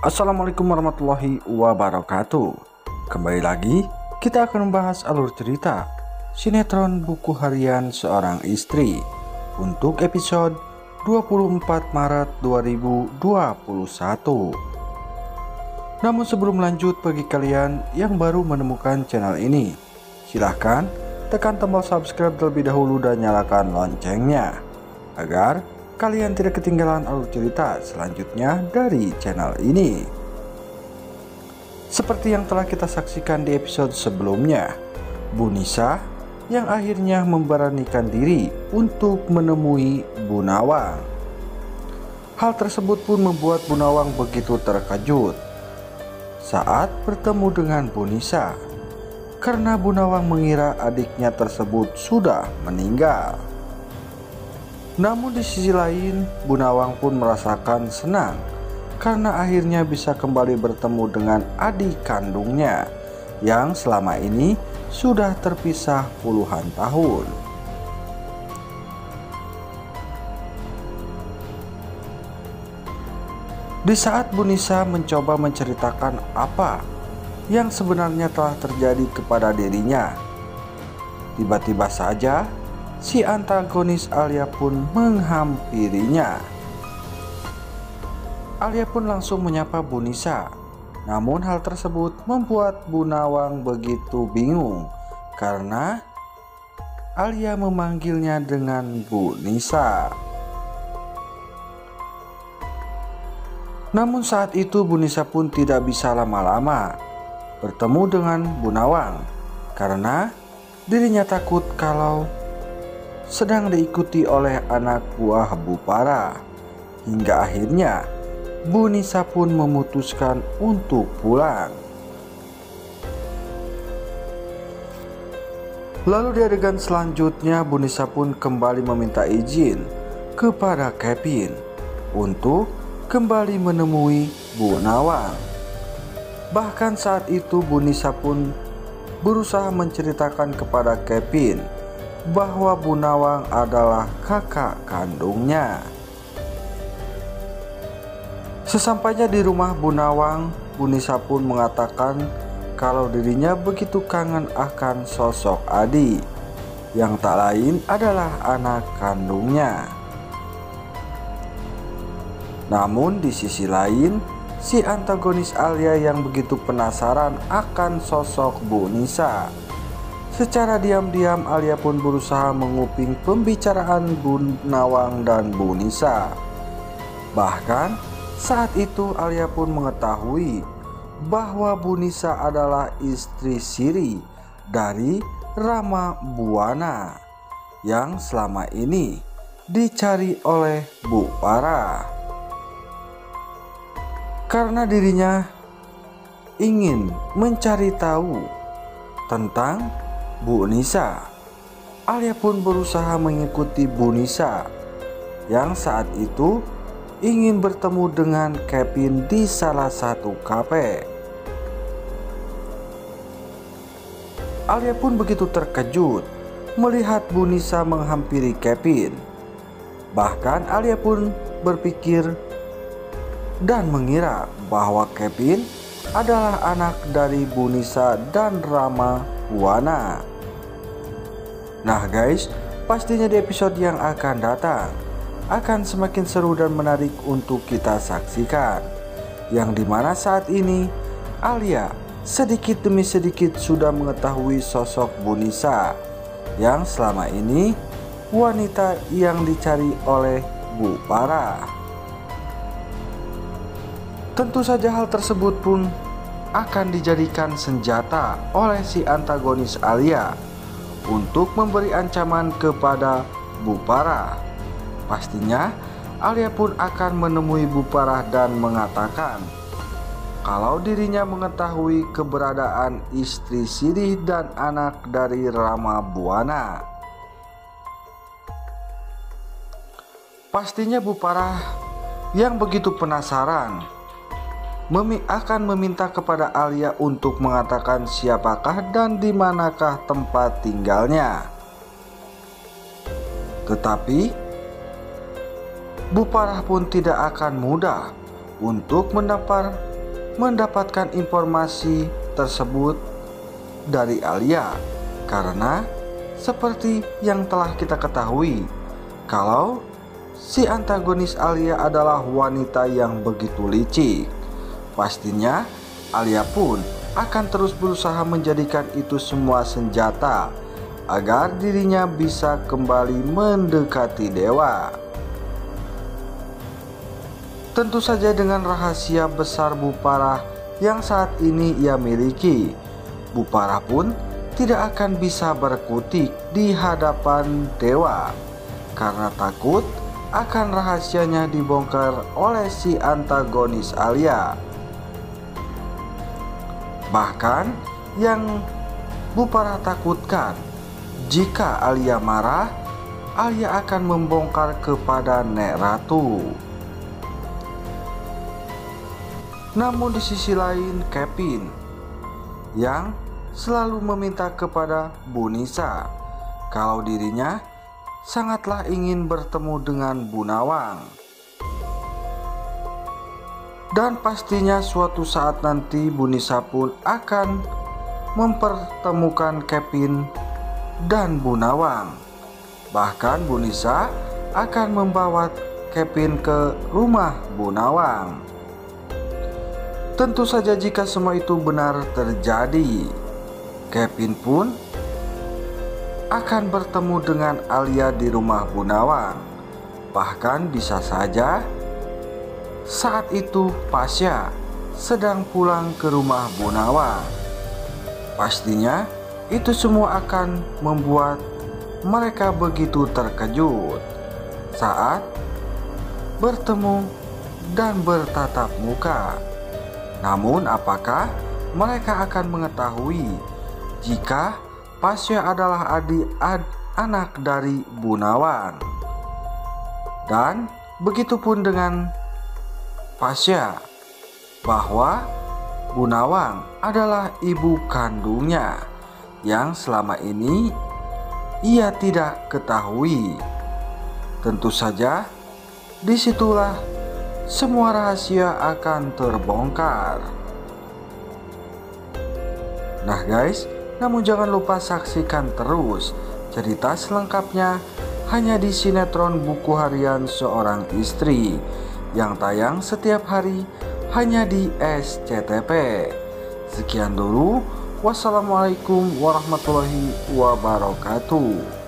Assalamualaikum warahmatullahi wabarakatuh. Kembali lagi kita akan membahas alur cerita sinetron Buku Harian Seorang Istri untuk episode 24 Maret 2021. Namun sebelum lanjut, bagi kalian yang baru menemukan channel ini, silahkan tekan tombol subscribe terlebih dahulu dan nyalakan loncengnya agar kalian tidak ketinggalan alur cerita selanjutnya dari channel ini. Seperti yang telah kita saksikan di episode sebelumnya, Bu Nisa yang akhirnya memberanikan diri untuk menemui Bu Nawang. Hal tersebut pun membuat Bu Nawang begitu terkejut saat bertemu dengan Bu Nisa, karena Bu Nawang mengira adiknya tersebut sudah meninggal. Namun di sisi lain, Bu Nawang pun merasakan senang karena akhirnya bisa kembali bertemu dengan adik kandungnya yang selama ini sudah terpisah puluhan tahun. Di saat Bu Nisa mencoba menceritakan apa yang sebenarnya telah terjadi kepada dirinya, tiba-tiba saja si antagonis Alia pun menghampirinya. Alia pun langsung menyapa Bu Nisa. Namun hal tersebut membuat Bu Nawang begitu bingung karena Alia memanggilnya dengan Bu Nisa. Namun saat itu Bu Nisa pun tidak bisa lama-lama bertemu dengan Bu Nawang karena dirinya takut kalau sedang diikuti oleh anak buah Bu Para. Hingga akhirnya Bu Nisa pun memutuskan untuk pulang. Lalu di adegan selanjutnya, Bu Nisa pun kembali meminta izin kepada Kevin untuk kembali menemui Bu Nawang. Bahkan saat itu Bu Nisa pun berusaha menceritakan kepada Kevin bahwa Bu Nawang adalah kakak kandungnya. Sesampainya di rumah Bu Nawang, Bu Nisa pun mengatakan kalau dirinya begitu kangen akan sosok Adi yang tak lain adalah anak kandungnya. Namun di sisi lain, si antagonis Alia yang begitu penasaran akan sosok Bu Nisa. Secara diam-diam Alia pun berusaha menguping pembicaraan Bu Nawang dan Bu Nisa. Bahkan saat itu Alia pun mengetahui bahwa Bu Nisa adalah istri siri dari Rama Buana yang selama ini dicari oleh Bu Para. Karena dirinya ingin mencari tahu tentang Bu Nisa, Alia pun berusaha mengikuti Bu Nisa yang saat itu ingin bertemu dengan Kevin di salah satu kafe. Alia pun begitu terkejut melihat Bu Nisa menghampiri Kevin. Bahkan Alia pun berpikir dan mengira bahwa Kevin adalah anak dari Bu Nisa dan Rama Buana. Nah guys, pastinya di episode yang akan datang akan semakin seru dan menarik untuk kita saksikan, yang dimana saat ini Alia sedikit demi sedikit sudah mengetahui sosok Bu Nisa yang selama ini wanita yang dicari oleh Bu Para. Tentu saja hal tersebut pun akan dijadikan senjata oleh si antagonis Alia untuk memberi ancaman kepada Bu Para. Pastinya Alia pun akan menemui Bu Para dan mengatakan kalau dirinya mengetahui keberadaan istri siri dan anak dari Rama Buana. Pastinya Bu Para yang begitu penasaran akan meminta kepada Alia untuk mengatakan siapakah dan di manakah tempat tinggalnya. Tetapi Bu Parah pun tidak akan mudah untuk menampar mendapatkan informasi tersebut dari Alia, karena seperti yang telah kita ketahui kalau si antagonis Alia adalah wanita yang begitu licik. Pastinya Alia pun akan terus berusaha menjadikan itu semua senjata agar dirinya bisa kembali mendekati dewa. Tentu saja dengan rahasia besar Bu Parah yang saat ini ia miliki, Bu Parah pun tidak akan bisa berkutik di hadapan dewa karena takut akan rahasianya dibongkar oleh si antagonis Alia. Bahkan yang Bu Parah takutkan, jika Alia marah, Alia akan membongkar kepada Nek Ratu. Namun di sisi lain, Kevin yang selalu meminta kepada Bu Nisa kalau dirinya sangatlah ingin bertemu dengan Bu Nawang. Dan pastinya suatu saat nanti Bu Nisa pun akan mempertemukan Kevin dan Bu Nawang. Bahkan Bu Nisa akan membawa Kevin ke rumah Bu Nawang. Tentu saja jika semua itu benar terjadi, Kevin pun akan bertemu dengan Alia di rumah Bu Nawang. Bahkan bisa saja saat itu Pasya sedang pulang ke rumah Bu Nawang. Pastinya itu semua akan membuat mereka begitu terkejut saat bertemu dan bertatap muka. Namun apakah mereka akan mengetahui jika Pasya adalah anak dari Bu Nawang? Dan begitupun dengan Pasya, bahwa Bu Nawang adalah ibu kandungnya yang selama ini ia tidak ketahui. Tentu saja disitulah semua rahasia akan terbongkar. Nah guys, namun jangan lupa saksikan terus cerita selengkapnya hanya di sinetron Buku Harian Seorang Istri yang tayang setiap hari hanya di SCTV. Sekian dulu, wassalamualaikum warahmatullahi wabarakatuh.